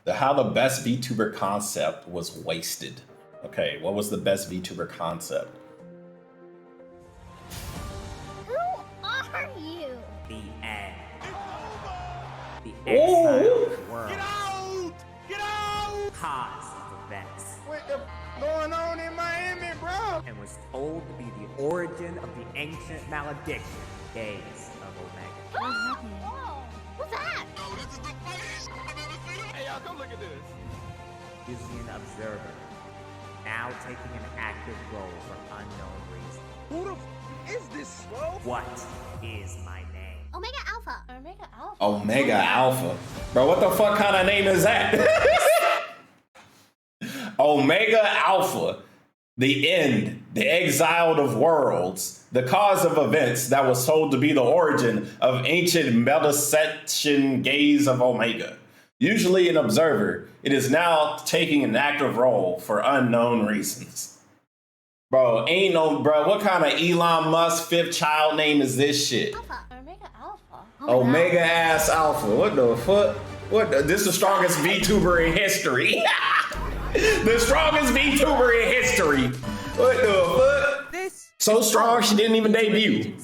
how the best VTuber concept was wasted. Okay, what was the best VTuber concept? Who are you? The end. The exile of the world. Get out! Get out! Cause of events. What the going on in Miami, bro? And was told to be the origin of the ancient malediction, days of Omega. Whoa! What's that? Hey, y'all, come look at this. Using an observer, now taking an active role for unknown reasons. Who the f is this, bro? What is my name? Omega Alpha. Omega Alpha. Omega Alpha. Bro, what the fuck kind of name is that? Omega Alpha. The end, the exiled of worlds, the cause of events that was told to be the origin of ancient metasection gaze of Omega. Usually an observer, it is now taking an active role for unknown reasons. Bro, ain't no, bro, what kind of Elon Musk fifth child name is this shit? Alpha. Omega Alpha. Omega ass Alpha, what the fuck? This is the strongest VTuber in history. The strongest VTuber in history. What the fuck? So strong she didn't even debut.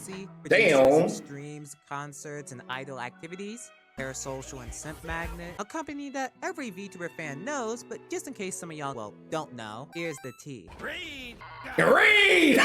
Damn. Streams, concerts, and idol activities. Parasocial and Simp Magnet. A company that every VTuber fan knows, but just in case some of y'all, well, don't know, here's the tea. Read! Read!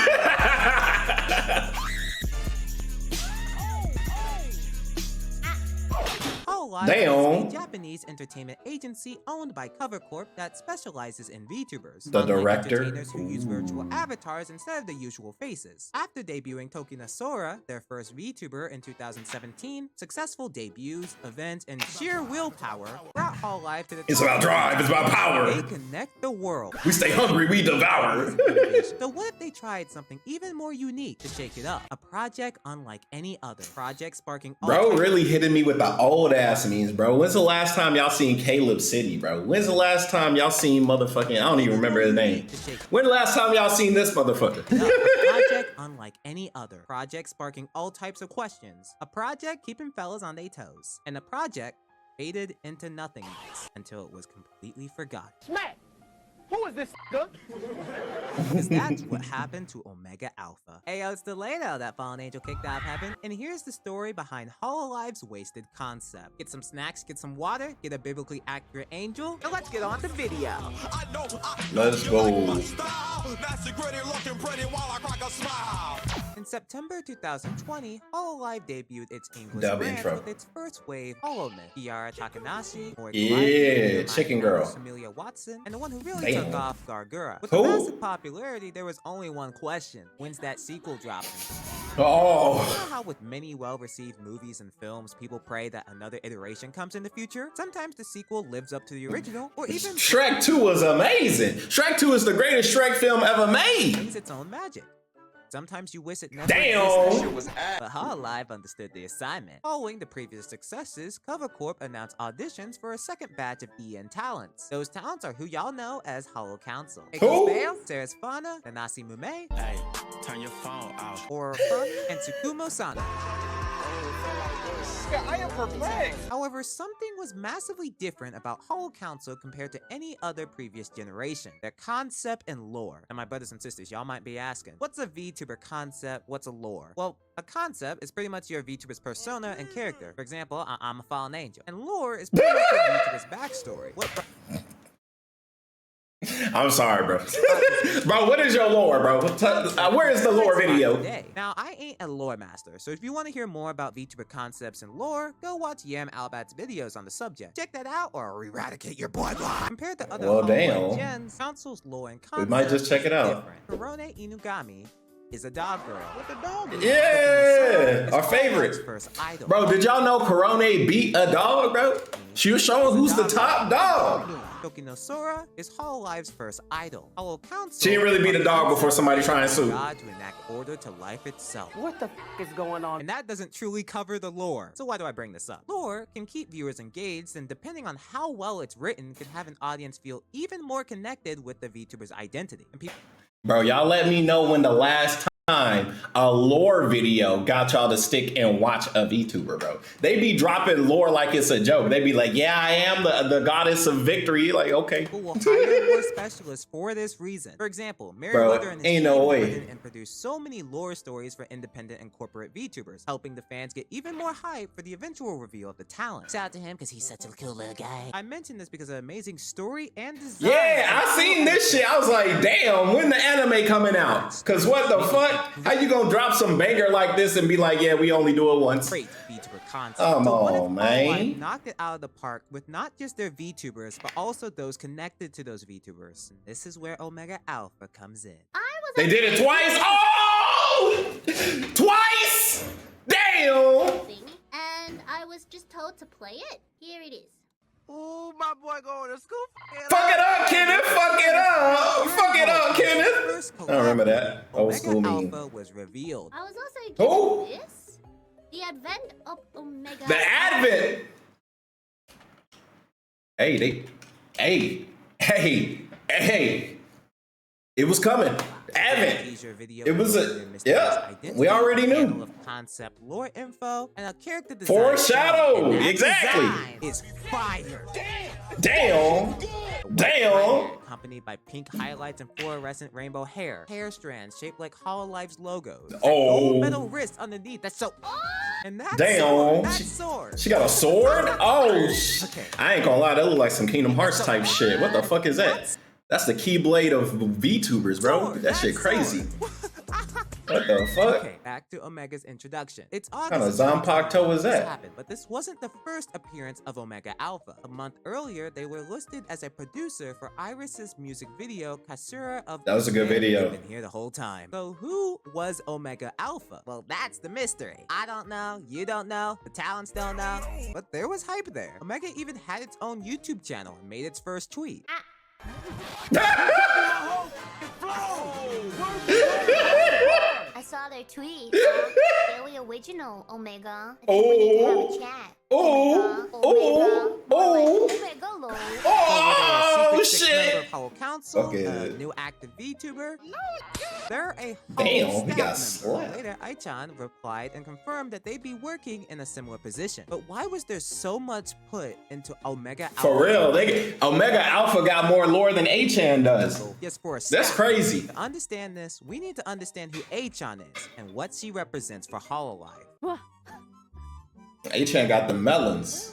HoloLive Damn. is a Japanese entertainment agency owned by Cover Corp that specializes in VTubers. The unlike director. entertainers who use virtual avatars instead of the usual faces. After debuting Tokina Sora, their first VTuber in 2017, successful debuts, events, and sheer willpower brought HoloLive to the It's top. about drive, it's about power. They connect the world. We stay hungry, we devour. So what if they tried something even more unique to shake it up? A project unlike any other. Project sparking all Bro types really hitting me with the old ass memes, bro. When's the last time y'all seen Caleb City, bro? When's the last time y'all seen motherfucking, I don't even remember his name. When the last time y'all seen this motherfucker? No, a project unlike any other. Project sparking all types of questions. A project keeping fellas on their toes. And a project faded into nothingness until it was completely forgotten. Smack! Who is this nigga? Because that's what happened to Omega Alpha. Hey, it's Delano, that fallen angel kicked out of heaven. And here's the story behind HoloLive's wasted concept. Get some snacks, get some water, get a biblically accurate angel, and let's get on to video. Let's go. In September 2020, HoloLive debuted its English Dub brand intro. with its first wave HoloMyth. Kiara Takanashi, Morgan Yeah, Lively, Chicken Girl. Amelia Watson, and the one who really took Damn. off, Gargura. With Who? the massive popularity, there was only one question: when's that sequel dropping? Oh. You know how with many well-received movies and films, people pray that another iteration comes in the future? Sometimes the sequel lives up to the original, or even Shrek 2 was amazing. Shrek 2 is the greatest Shrek film ever made. brings its own magic. Sometimes you wish it never Damn. existed. But HoloLive understood the assignment. Following the previous successes, Cover Corp announced auditions for a second batch of EN talents. Those talents are who y'all know as HoloCouncil. Who? Bale, Ceres Fana, Nanasi Mume, Hey, turn your phone off. or Fun, and Tsukumo Sana. Yeah, I am perplexed. However, something was massively different about HoloCouncil compared to any other previous generation. Their concept and lore. And my brothers and sisters, y'all might be asking, what's a VTuber concept? What's a lore? Well, a concept is pretty much your VTuber's persona and character. For example, I'm a fallen angel. And lore is pretty much your VTuber's backstory. What I'm sorry, bro. Bro, what is your lore, bro? Where is the lore video? Today. Now, I ain't a lore master, so if you want to hear more about VTuber concepts and lore, go watch Yam Albat's videos on the subject. Check that out or eradicate your bloodline. Compared to other Well, HoloLive damn. gens, Council's lore and We concepts might just check it out. Korone Inugami is a dog girl. What the dog is? Yeah, our HoloLive's favorite. first idol. Bro, did y'all know Korone beat a dog, bro? She was showing who's the top dog. Tokino Sora is HoloLive's first idol. HoloCouncil She didn't really beat a dog before somebody tried to sue. God to enact order to life itself. What the f is going on? And that doesn't truly cover the lore. So why do I bring this up? Lore can keep viewers engaged, and depending on how well it's written, can have an audience feel even more connected with the VTuber's identity. And people Bro, y'all let me know when the last time a lore video got y'all to stick and watch a VTuber, bro. They be dropping lore like it's a joke. They be like, yeah, I am the goddess of victory. Like, okay. Who will hire lore specialists for this reason. For example, Meriwether and his ain't team no have way. written and produced so many lore stories for independent and corporate VTubers, helping the fans get even more hype for the eventual reveal of the talent. Shout out to him because he's such a cool little guy. I mentioned this because of amazing story and design. Yeah, I seen this shit. I was like, damn, when the anime coming out? Cause what the fuck? How you gonna drop some banger like this and be like, yeah, we only do it once? Great VTuber concept. Come So what if on, man. Hololive knocked it out of the park with not just their VTubers, but also those connected to those VTubers? And this is where Omega Alpha comes in. I was They did it twice. Oh, twice. Damn. thing, and I was just told to play it. Here it is. Ooh, my boy going to school. Fuck it up, Kenneth. Fuck it up. Fuck it up, Kenneth. I remember that. Old Omega school meme. Alpha was revealed. I was also Who? given this. The advent of Omega. The Advent. Hey. It was coming. Advent. Teaser video It was a- featuring mysterious yeah, identity, we already knew. panel of concept lore info, and a character design. Foreshadow, And that exactly. design is fire. Damn. Accompanied by pink highlights and fluorescent rainbow hair. Hair strands shaped like Hololive's logos. Oh. Gold metal wrist underneath. That's so. And that Damn. sword. That sword. She got a sword? Oh, Okay. I ain't gonna lie, that look like some Kingdom Hearts type shit. What the fuck is that? That's the Keyblade of VTubers, bro. Sword, That shit crazy. sword. What the fuck? Okay, back to Omega's introduction. It's August. Kind of of Zanpakuto 2020 is this that? happened, but this wasn't the first appearance of Omega Alpha. A month earlier, they were listed as a producer for Iris's music video, Kasura of That was a good Band. video. They've been here the whole time. So who was Omega Alpha? Well, that's the mystery. I don't know, you don't know, the talents don't know, but there was hype there. Omega even had its own YouTube channel and made its first tweet. I saw their tweet. Very original, Omega. I think Oh. we need to have a chat. Oh. Omega. Oh. Omega, lol. Oh, Secret six member shit. of HoloCouncil, Okay. a new active VTuber. They're a Damn, Holo we got staff member. slapped. Later, Aichan replied and confirmed that they'd be working in a similar position. But why was there so much put into Omega Alpha? For real, Omega Alpha got more lore than Achan does. Yes, for a That's staff. crazy. To understand this, we need to understand who Aichan is and what she represents for Hololive. Achan got the melons.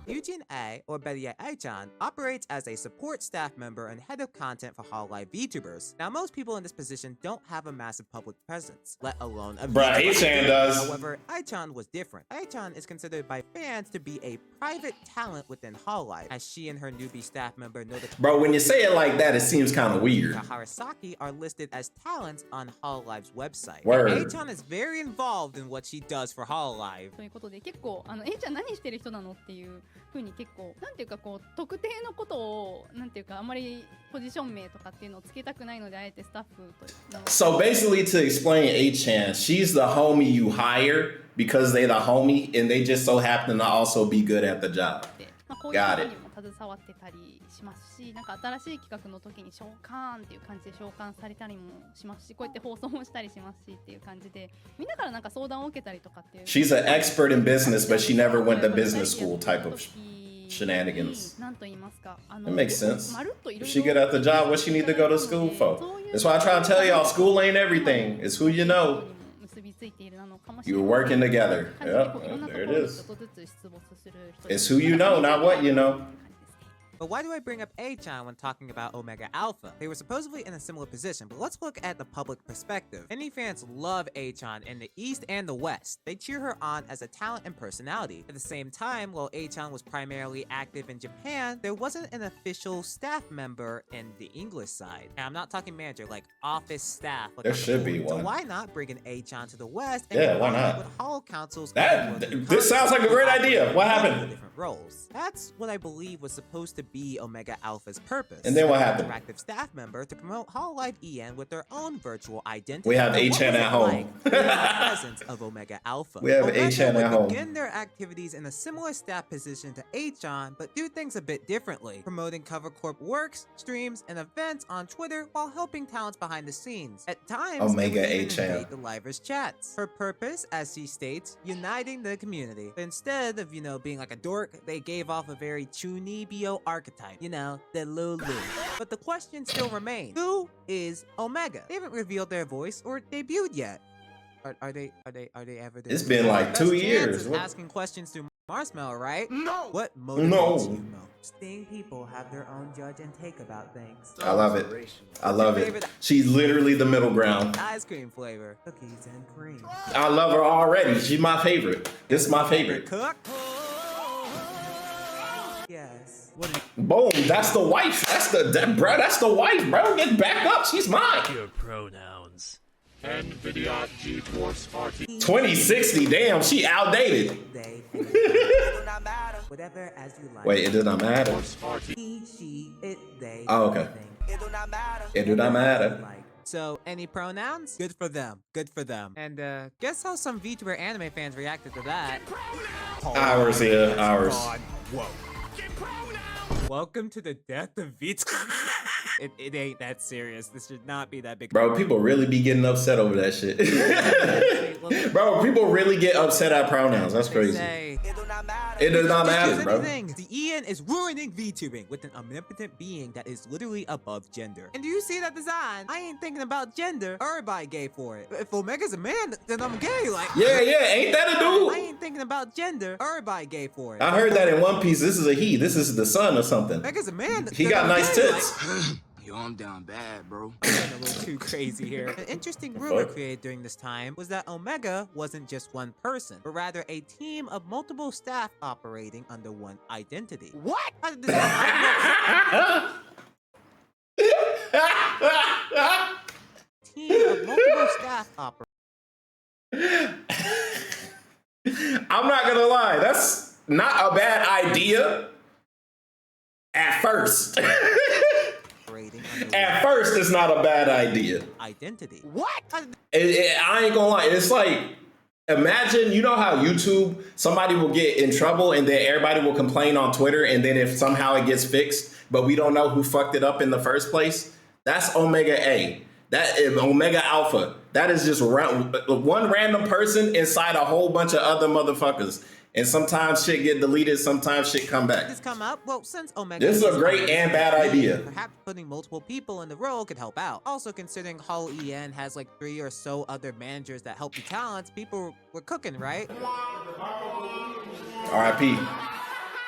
Eugene A, or better yet Aichan, operates as a support staff member and head of content for Hololive VTubers. Now, most people in this position don't have a massive public presence, let alone a Bruh, VTuber. Achan does. However, Aichan was different. Aichan is considered by fans to be a private talent within Hololive, as she and her newbie staff member Noda Bro, when you say it like that, it seems kind of weird. Harasaki are listed as talents on Hololive's website. Word. Aichan is very involved in what she does for Hololive. ということで結構A ちゃん何してる人なのっていう風に結構なんていうかこう特定のことをなんていうかあんまりポジション名とかっていうのをつけたくないのであえてスタッフとの So basically, to explain Achan, she's the homie you hire because they the homie and they just so happen to also be good at the job. で、まあ、こういう Got こと it. にも携わってたりしますし、なんか新しい企画の時に召喚っていう感じで召喚されたりもしますし、こうやって放送もしたりしますしっていう感じで、みんなからなんか相談を受けたりとかっていう。 She's an expert in business, but she never went to business school type of shenanigans. なんと言いますか、It makes sense. まるっといろ If いろ she good at the job, what she need to go to school for? That's why I try to tell y'all, school ain't everything. It's who you know. 結びついているなのかもしれ You ない were working together. 感じでこうい Yep, ろんなとこ there ろ it に is. ちょっとずつ出没する人 It's who you know, not what you know. But why do I bring up Aichan when talking about Omega Alpha? They were supposedly in a similar position, but let's look at the public perspective. Many fans love Aichan in the East and the West. They cheer her on as a talent and personality. At the same time, while Aichan was primarily active in Japan, there wasn't an official staff member in the English side. And I'm not talking manager, like office staff. Like There on the should be board. So one. why not bring an Aichan to the West and Yeah, why combine it not? with HoloCouncil's This sounds like a great idea. What happened? different roles. That's what I believe was supposed to be Omega Alpha's purpose. And then what happened? Interactive staff member to promote HoloLive EN with their own virtual identity. We have But what HN was at it home. like being in the presence of Omega Alpha? We have Omega HN would at home. begin their activities in a similar staff position to HN, but do things a bit differently, promoting Cover Corp works, streams, and events on Twitter while helping talents behind the scenes. At times, Omega they would even HN. invade the livers' chats. Her purpose, as she states, uniting the community. But instead of, being like a dork, they gave off a very Chunibyo archetype. The Lulu. But the question still remains: who is Omega? They haven't revealed their voice or debuted yet. Are they ever? It's been like Best 2 chance years. is What- asking questions through Marshmallow, right? No! What motivates No. you most? Seeing people have their own judge and take about things. I love it. I What's your love it. favorite She's literally the middle ground. ice cream flavor? Cookies and cream. I love her already. She's my favorite. This is my favorite. Cook? Yes. What do Boom. That's the wife. That's the wife, bro. Get back up. She's mine. Your pronouns. 2060. Damn, she outdated. they whatever as you like. Wait, it does not matter. He, she, it, they. Oh, okay. everything. It do not matter. Like. So, any pronouns? Good for them. Good for them. And guess how some VTuber anime fans reacted to that? Hours here. Hours. Whoa. Welcome to the death of VTuber. It ain't that serious. This should not be that big. Bro, people really be getting upset over that shit. Bro, people really get upset at pronouns. That's crazy. It does not matter, bro. The EN is ruining VTubing with an omnipotent being that is literally above gender. And do you see that design? I ain't thinking about gender. Everybody gay for it. If Omega's a man, then I'm gay. Like, Yeah, ain't that a I dude? ain't thinking about gender. Everybody gay for it. I heard that in One Piece. This is a he. This is the son or something. Omega's a man. He then got I'm nice gay. tits. Like, Yo, I'm down bad, bro. I'm getting a little too crazy here. An interesting rumor created during this time was that Omega wasn't just one person, but rather a team of multiple staff operating under one identity. What? How did this team of multiple staff operating? I'm not gonna lie. That's not a bad idea. At first. Under At first, it's not a bad idea. identity. What? How did I ain't gonna lie. It's like, imagine, you know how YouTube, somebody will get in trouble and then everybody will complain on Twitter, and then if somehow it gets fixed, but we don't know who fucked it up in the first place? That's Omega A. That is Omega Alpha. That is just one random person inside a whole bunch of other motherfuckers. And sometimes shit get deleted, sometimes shit come back. this come up? Well, since Omega This is a great and bad idea. Perhaps putting multiple people in the role could help out. Also, considering Holo EN has like 3 or so other managers that help the talents, people were cooking, right? R.I.P.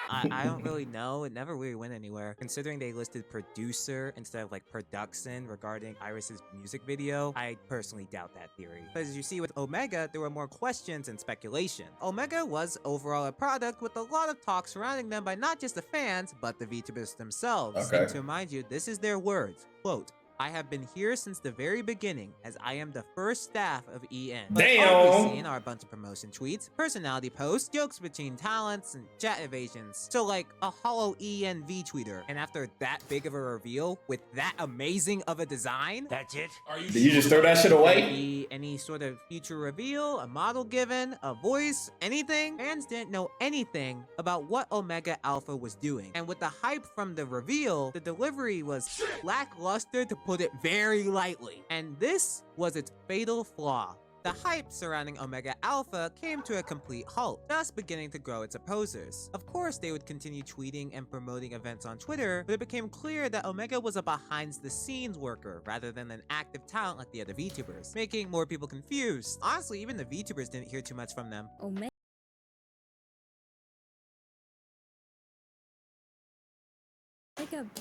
I don't really know. It never really went anywhere. Considering they listed producer instead of like production regarding Iris's music video, I personally doubt that theory. But as you see with Omega, there were more questions and speculation. Omega was overall a product with a lot of talk surrounding them by not just the fans, but the VTubers themselves. Okay. And to remind you, this is their words. Quote, I have been here since the very beginning, as I am the first staff of EN. But Damn. all we've seen are a bunch of promotion tweets, personality posts, jokes between talents, and chat evasions. So like a Holo EN V-tweeter. And after that big of a reveal, with that amazing of a design, That's it? Did you just throw that shit away? maybe any sort of future reveal, a model given, a voice, anything, fans didn't know anything about what Omega Alpha was doing. And with the hype from the reveal, the delivery was lackluster to put it very lightly. And this was its fatal flaw. The hype surrounding Omega Alpha came to a complete halt, thus beginning to grow its opposers. Of course, they would continue tweeting and promoting events on Twitter, but it became clear that Omega was a behind-the-scenes worker rather than an active talent like the other VTubers, making more people confused. Honestly, even the VTubers didn't hear too much from them. Omega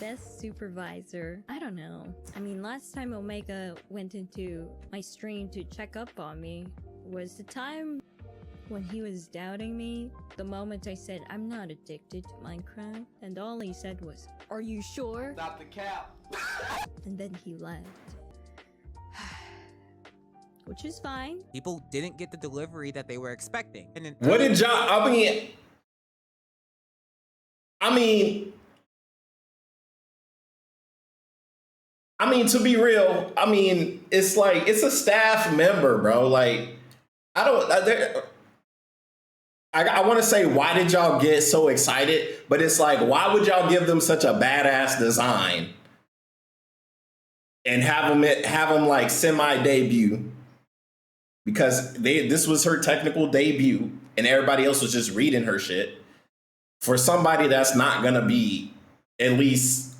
best supervisor. I don't know. I mean, last time Omega went into my stream to check up on me was the time when he was doubting me. The moment I said I'm not addicted to Minecraft, and all he said was, "Are you sure?" Stop the cap. And then he left. Which is fine. People didn't get the delivery that they were expecting. And in What did John? I mean, mean, to be real, I mean, it's like it's a staff member, bro. Like, I want to say, why did y'all get so excited? But it's like, why would y'all give them such a badass design and have them like semi debut? Because this was her technical debut, and everybody else was just reading her shit. For somebody that's not gonna be at least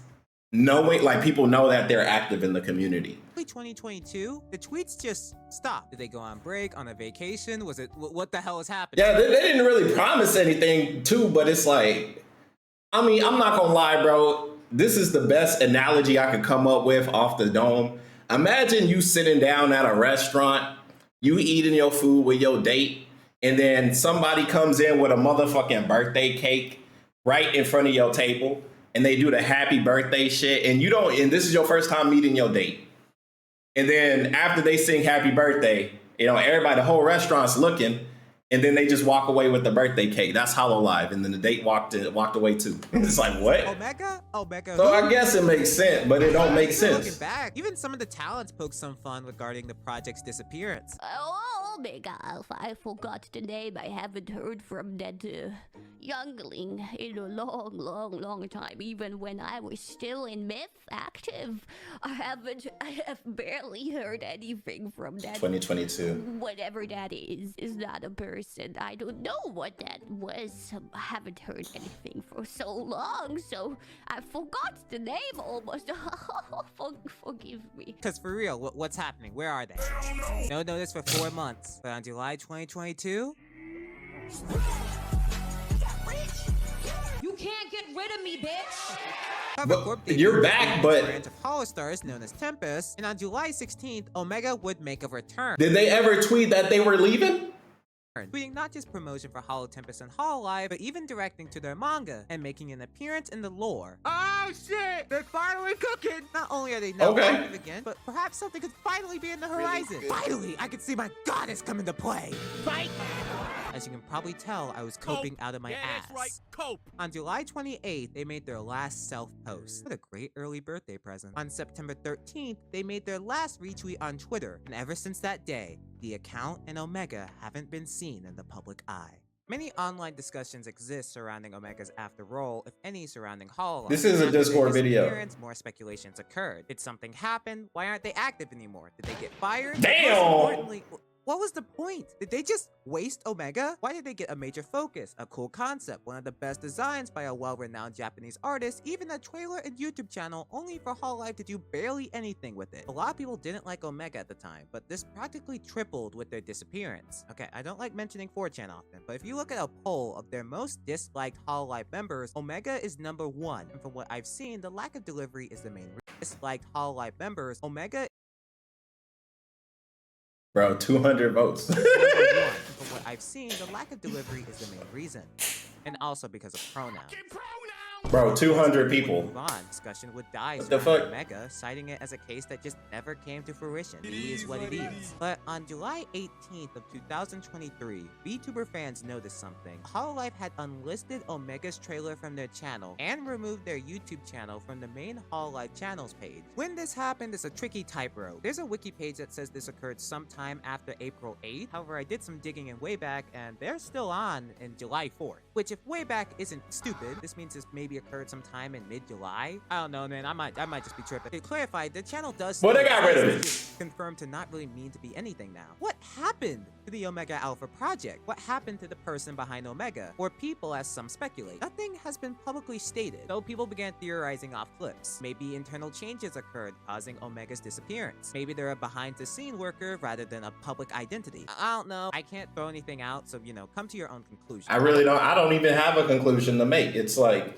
knowing, like, people know that they're active in the community. 2022, the tweets just stopped. Did they go on break, on a vacation? Was it, what the hell is happening? Yeah, they didn't really promise anything too, but it's like, I mean, I'm not gonna lie, bro. This is the best analogy I could come up with off the dome. Imagine you sitting down at a restaurant, you eating your food with your date, and then somebody comes in with a motherfucking birthday cake right in front of your table, and they do the happy birthday shit, and this is your first time meeting your date. And then after they sing happy birthday, everybody, the whole restaurant's looking, and then they just walk away with the birthday cake. That's HoloLive. And then the date walked away too. It's like, what? Omega? So I guess it makes sense, but it don't make sense. Looking back, even some of the talents poked some fun regarding the project's disappearance. Oh, Omega Alpha, I forgot the name. I haven't heard from that youngling in a long time. Even when I was still in myth active, I have barely heard anything from that. 2022. Whatever that is not a person. I don't know what that was. I haven't heard anything for so long, so I forgot the name almost. Forgive me. Because for real, what's happening? Where are they? No notice for 4 months. But on July 2022... You can't get rid of me, bitch! But you're back, but... branch of HoloStars known as Tempest, and on July 16th, Omega would make a return. Did they ever tweet that they were leaving? Tweeting not just promotion for Holo Tempest and HoloLive, but even directing to their manga and making an appearance in the lore. Oh shit! They're finally cooking! Not only are they now active again, but perhaps something could finally be in the horizon. Finally, I could see my goddess come into play. Fight! As you can probably tell, I was coping out of my ass. Right. Cope. On July 28th, they made their last self-post. What a great early birthday present. On September 13th, they made their last retweet on Twitter, and ever since that day, the account and Omega haven't been seen in the public eye. Many online discussions exist surrounding Omega's after role, if any, surrounding HoloLive. This is a Discord video. More speculations occurred. Did something happen? Why aren't they active anymore? Did they get fired? Damn! What was the point? Did they just waste Omega? Why did they get a major focus, a cool concept, one of the best designs by a well-renowned Japanese artist, even a trailer and YouTube channel, only for HoloLive to do barely anything with it? A lot of people didn't like Omega at the time, but this practically tripled with their disappearance. Okay, I don't like mentioning 4chan often, but if you look at a poll of their most disliked HoloLive members, Omega is number 1, and from what I've seen, the lack of delivery is the main reason. Disliked HoloLive members, Omega... Bro, 200 votes. From what I've seen, the lack of delivery is the main reason. And also because of pronouns. Bro, 200 people. Move on. Discussion would die What the fuck? Omega, citing it as a case that just never came to fruition. It is what it is. But on July 18th of 2023, Vtuber fans noticed something. HoloLive had unlisted Omega's trailer from their channel and removed their YouTube channel from the main HoloLive channels page. When this happened is a tricky tightrope. There's a wiki page that says this occurred sometime after April 8th. However, I did some digging in Wayback and they're still on in July 4th. Which, if Wayback isn't stupid, this means this maybe occurred sometime in mid-July. I don't know, man. I might just be tripping. To clarify, the channel does. Well, they got rid of it. Confirmed to not really mean to be anything now. What happened to the Omega Alpha project? What happened to the person behind Omega? Or people, as some speculate? Nothing has been publicly stated, though people began theorizing off clips. Maybe internal changes occurred, causing Omega's disappearance. Maybe they're a behind-the-scene worker rather than a public identity. I don't know. I can't throw anything out, so, come to your own conclusion. I don't even have a conclusion to make. It's like,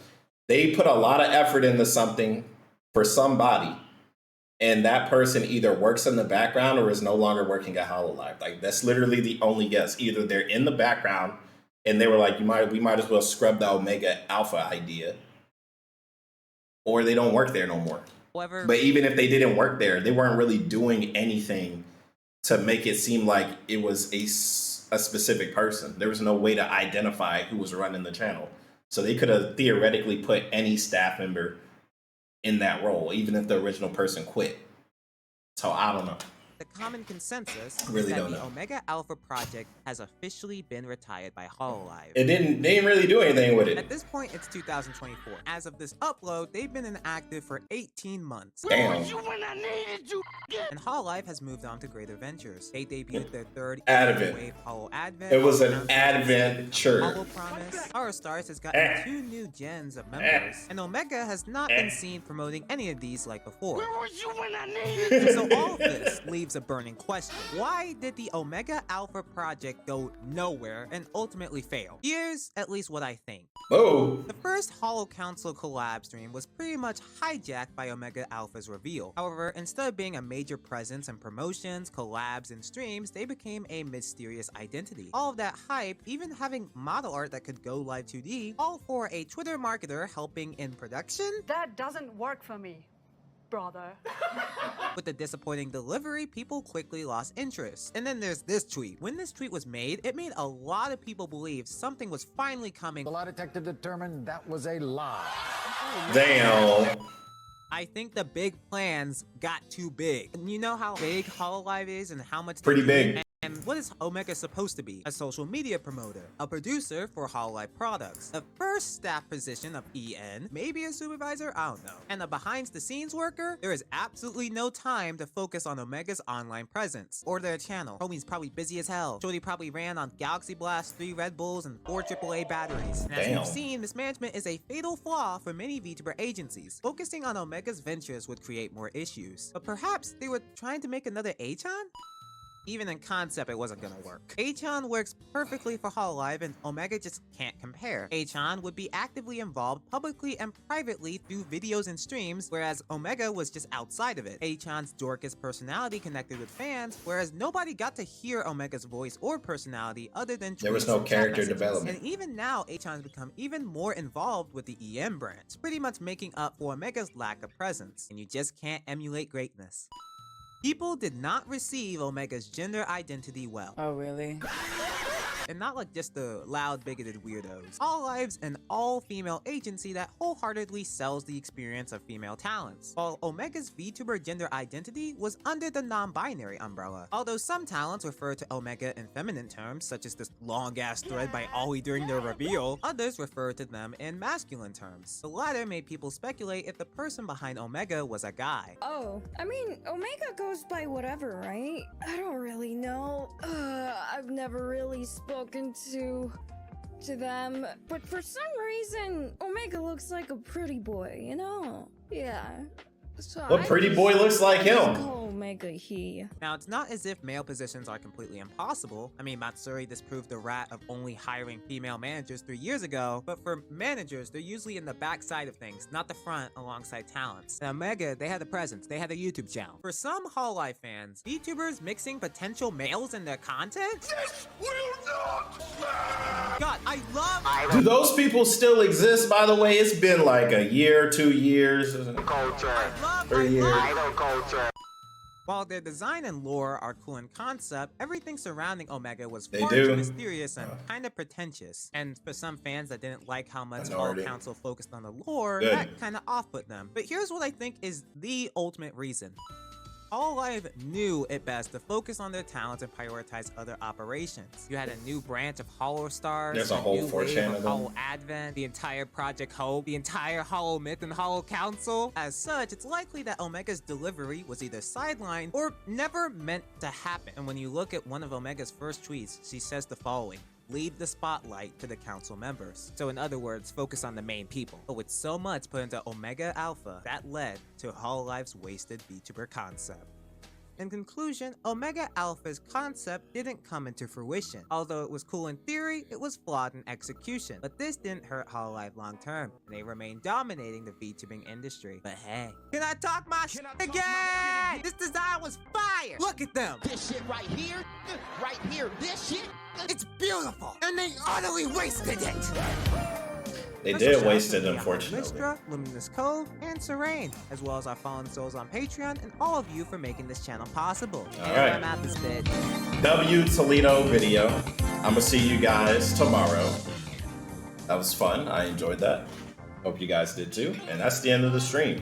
they put a lot of effort into something for somebody, and that person either works in the background or is no longer working at HoloLive. Like, that's literally the only guess. Either they're in the background and they were like, we might as well scrub the Omega Alpha idea, or they don't work there no more. However, but even if they didn't work there, they weren't really doing anything to make it seem like it was a specific person. There was no way to identify who was running the channel. So they could have theoretically put any staff member in that role, even if the original person quit. So I don't know. The common consensus Really is that don't the know. Omega Alpha project has officially been retired by HoloLive. They didn't really do anything with At it. this point, it's 2024. As of this upload, they've been inactive for 18 months. Damn. And HoloLive has moved on to greater ventures. They debuted their third Advent. wave Holo Advent. It was an HoloCouncil, adventure. Holo Promise. Our Stars has gotten 2 new gens of members. And Omega has not been seen promoting any of these like before. So all of this leaves a burning question. Why did the Omega Alpha project go nowhere and ultimately fail? Here's at least what I think. Oh. The first HoloCouncil collab stream was pretty much hijacked by Omega Alpha's reveal. However, instead of being a major presence in promotions, collabs, and streams, they became a mysterious identity. All of that hype, even having model art that could go live 2D, all for a Twitter marketer helping in production? That doesn't work for me, brother. With the disappointing delivery, people quickly lost interest. And then there's this tweet. When this tweet was made, it made a lot of people believe something was finally coming. The lie detector determined that was a lie. Damn. I think the big plans got too big. And you know how big HoloLive is and how much Pretty they do? big. And what is Omega supposed to be? A social media promoter, a producer for HoloLive products, the first staff position of EN, maybe a supervisor, I don't know, and a behind-the-scenes worker. There is absolutely no time to focus on Omega's online presence or their channel. Homie's probably busy as hell. Shorty probably ran on Galaxy Blast, 3 Red Bulls, and 4 AAA batteries. And as Damn. we've seen, mismanagement is a fatal flaw for many VTuber agencies. Focusing on Omega's ventures would create more issues. But perhaps they were trying to make another HHon? Even in concept, it wasn't gonna work. HHon works perfectly for HoloLive, and Omega just can't compare. HHon would be actively involved publicly and privately through videos and streams, whereas Omega was just outside of it. HHon's Dorcas personality connected with fans, whereas nobody got to hear Omega's voice or personality other than There was tweets no and chat character messages. development. And even now, HHon's become even more involved with the EM branch, pretty much making up for Omega's lack of presence. And you just can't emulate greatness. People did not receive Omega's gender identity well. Oh, really? And not like just the loud, bigoted weirdos. HoloLive's an all-female agency that wholeheartedly sells the experience of female talents, while Omega's VTuber gender identity was under the non-binary umbrella. Although some talents refer to Omega in feminine terms, such as this long-ass thread by Ollie during their reveal, others refer to them in masculine terms. The latter made people speculate if the person behind Omega was a guy. Oh, I mean, Omega goes by whatever, right? I don't really know. I've never really spoken to them, but for some reason, Omega looks like a pretty boy, you know? Yeah. So What pretty boy looks like him? Call Omega he. Now, it's not as if male positions are completely impossible. I mean, Matsuri disproved the rat of only hiring female managers 3 years ago, but for managers, they're usually in the backside of things, not the front alongside talents. Now, Omega, they had a presence, they had a YouTube channel. For some HoloLive fans, VTubers mixing potential males in their content? This will not last! God, I love— Do those people still exist, by the way? It's been like a year, 2 years. Culture. 3 years. Idol culture. While their design and lore are cool in concept, everything surrounding Omega was They far do. too mysterious and kind of pretentious. And for some fans that didn't like how much Minority. HoloCouncil focused on the lore, Good. that kind of off-put them. But here's what I think is the ultimate reason. HoloLive knew it best to focus on their talents and prioritize other operations. You had a new branch of HoloStars, There's a whole new wave 4chan of of them. Holo Advent, the entire Project Hope, the entire Holo Myth and HoloCouncil. As such, it's likely that Omega's delivery was either sidelined or never meant to happen. And when you look at one of Omega's first tweets, she says the following: leave the spotlight to the council members. So in other words, focus on the main people. But with so much put into Omega Alpha, that led to HoloLive's wasted VTuber concept. In conclusion, Omega Alpha's concept didn't come into fruition. Although it was cool in theory, it was flawed in execution. But this didn't hurt HoloLive long term, and they remain dominating the VTubing industry. But hey, can I talk my shit again? This design was fire! Look at them! This shit right here, this shit. It's beautiful! And they utterly wasted it! They Special did shout waste out it, to unfortunately. Listra, Luminous Cove, and Serene, as well as our fallen souls on Patreon, and all of you for making this channel possible. And right. I'm out this bitch. W Toledo video. I'm gonna see you guys tomorrow. That was fun. I enjoyed that. Hope you guys did too. And that's the end of the stream.